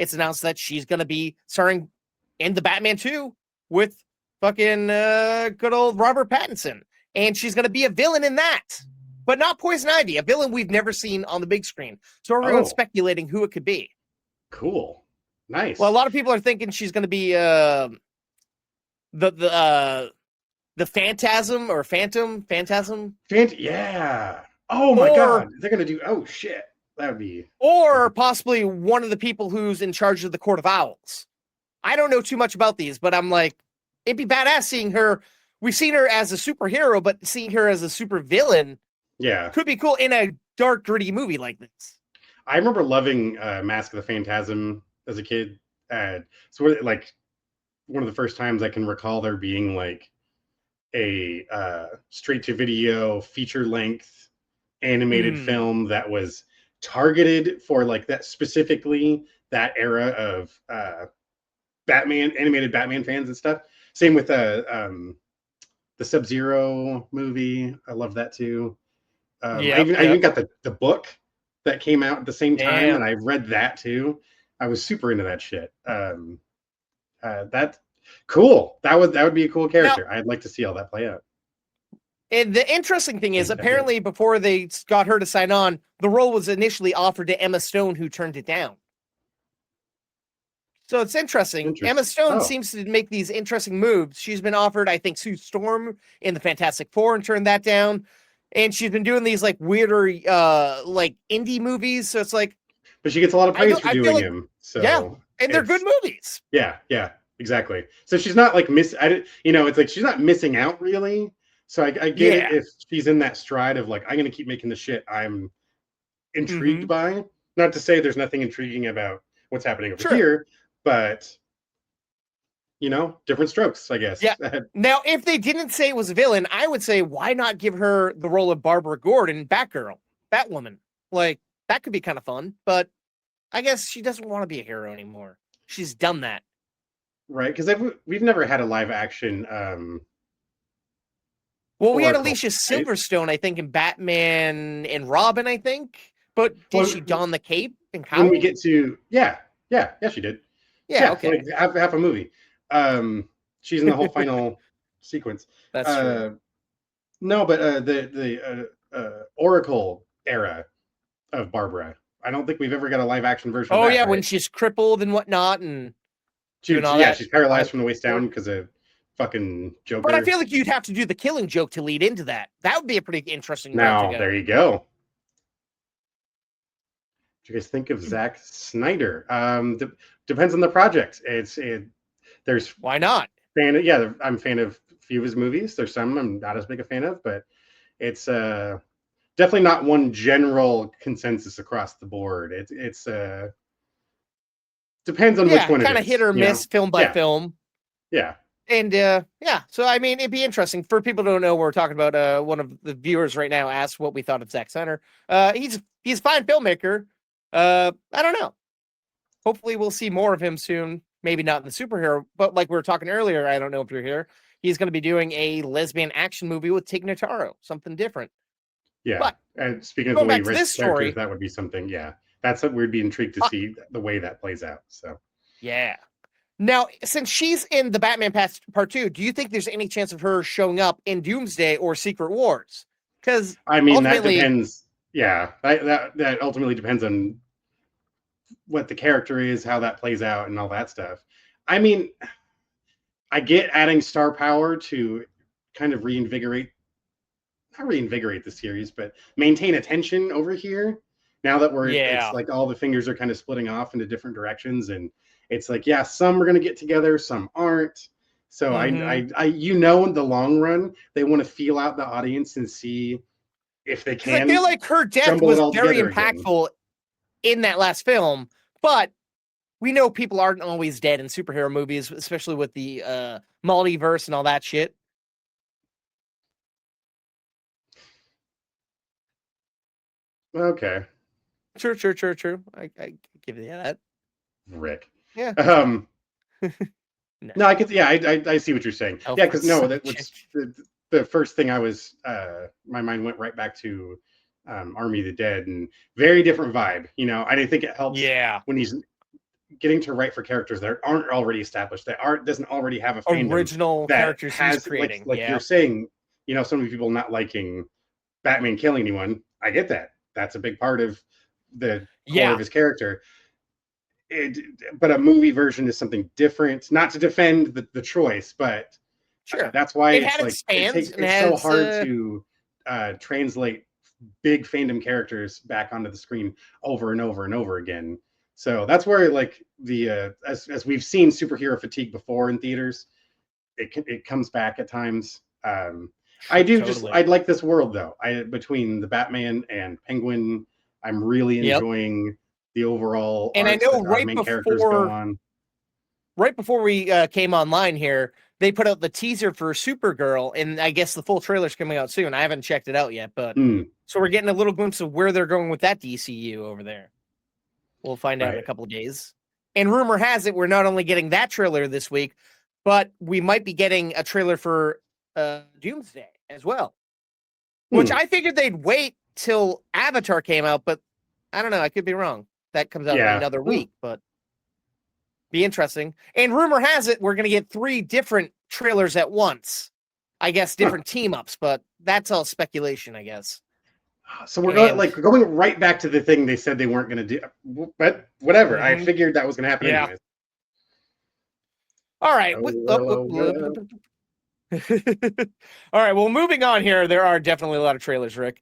it's announced that she's going to be starring in the Batman 2 with fucking good old Robert Pattinson. And she's going to be a villain in that. But not Poison Ivy, a villain we've never seen on the big screen. So everyone's speculating who it could be. Cool. Nice. Well, a lot of people are thinking she's going to be the Phantasm or Phantom. Yeah. Oh my God. They're going to do, oh shit. That would be. Or possibly one of the people who's in charge of the Court of Owls. I don't know too much about these, but I'm like, it'd be badass seeing her. We've seen her as a superhero, but seeing her as a super villain, could be cool in a dark, gritty movie like this. I remember loving Mask of the Phantasm as a kid. So like one of the first times I can recall there being like a straight to video feature length animated film that was targeted for like that, specifically that era of Batman, animated Batman fans and stuff. Same with the Sub-Zero movie. I love that too. I even got the book that came out at the same time, and I read that too. I was super into that shit. That cool. That would be a cool character. Now, I'd like to see all that play out. And the interesting thing is, apparently, before they got her to sign on, the role was initially offered to Emma Stone, who turned it down. So it's interesting. Emma Stone seems to make these interesting moves. She's been offered, I think, Sue Storm in the Fantastic Four and turned that down. And she's been doing these like weirder, like indie movies. So it's like, but she gets a lot of praise for doing them. So yeah, and they're good movies. Yeah, exactly. So she's not like it's like she's not missing out really. So I get it if she's in that stride of like, I'm going to keep making the shit I'm intrigued by. Not to say there's nothing intriguing about what's happening over here, but different strokes, I guess. Yeah. Now, if they didn't say it was a villain, I would say, why not give her the role of Barbara Gordon, Batwoman? Like, that could be kind of fun, but I guess she doesn't want to be a hero anymore. She's done that. Right, because we've never had a live action. Well, we had Alicia Silverstone, I think, in Batman and Robin, I think. But did she don the cape and cowl? When we get to yeah, she did. Yeah, okay. Like half a movie. She's in the whole final sequence. That's true. No, but the Oracle era of Barbara. I don't think we've ever got a live action version. Oh of that, yeah, right? when she's crippled and whatnot, and she's paralyzed from the waist down because of fucking Joker. But I feel like you'd have to do the Killing Joke to lead into that. That would be a pretty interesting. Now there you go. What do you guys think of Zack Snyder? Depends on the project. There's why not? I'm a fan of a few of his movies. There's some I'm not as big a fan of, but it's definitely not one general consensus across the board. It's depends on which one it is. Kind of hit or miss, film by film. Yeah. And so I mean, it'd be interesting for people who don't know. We're talking about one of the viewers right now asked what we thought of Zack Snyder. He's a fine filmmaker. I don't know. Hopefully, we'll see more of him soon. Maybe not in the superhero, but like we were talking earlier, I don't know if you're here. He's going to be doing a lesbian action movie with Tig Notaro, something different. Yeah, but and speaking of the way he writes characters, that would be something. Yeah, that's what we'd be intrigued to see the way that plays out. So yeah. Now, since she's in the Batman Part 2, do you think there's any chance of her showing up in Doomsday or Secret Wars? Because I mean, that depends. Yeah, that ultimately depends on what the character is, how that plays out, and all that stuff. I mean, I get adding star power to kind of not reinvigorate the series, but maintain attention over here. Now that it's like all the fingers are kind of splitting off into different directions, and it's like, some are going to get together, some aren't. So I in the long run, they want to feel out the audience and see if they can. I feel like her death was very impactful in that last film, but we know people aren't always dead in superhero movies, especially with the multiverse and all that shit. Okay. True. I give you that. Rick. Yeah. No, I could. Yeah, I see what you're saying. Yeah, because the first thing I was, my mind went right back to Army of the Dead, and very different vibe. I didn't think it helps. Yeah. When he's getting to write for characters that aren't already established, that aren't doesn't already have a fandom Original that characters he's has creating. like Yeah. you're saying, you know, so many people not liking Batman killing anyone. I get that. That's a big part of the core Yeah. of his character. But a movie version is something different. Not to defend the choice, but Sure. that's why It it's had like its fans and it's so has hard to translate big fandom characters back onto the screen over and over and over again. So that's where like the as we've seen superhero fatigue before in theaters, it comes back at times. I do totally. I'd like this world though. Between the Batman and Penguin, I'm really Yep. enjoying the overall And I arcs know that our main characters go on. right before we came online here, they put out the teaser for Supergirl, and I guess the full trailer's coming out soon. I haven't checked it out yet, but so we're getting a little glimpse of where they're going with that DCU over there. We'll find out in a couple of days. And rumor has it we're not only getting that trailer this week, but we might be getting a trailer for Doomsday as well. Which I figured they'd wait till Avatar came out, but I don't know. I could be wrong. That comes out in another week, but be interesting. And rumor has it we're going to get 3 different trailers at once. I guess different team ups, but that's all speculation, I guess. So we're going right back to the thing they said they weren't going to do, but whatever. I figured that was going to happen anyways. All right. All right. Well, moving on here, there are definitely a lot of trailers, Rick.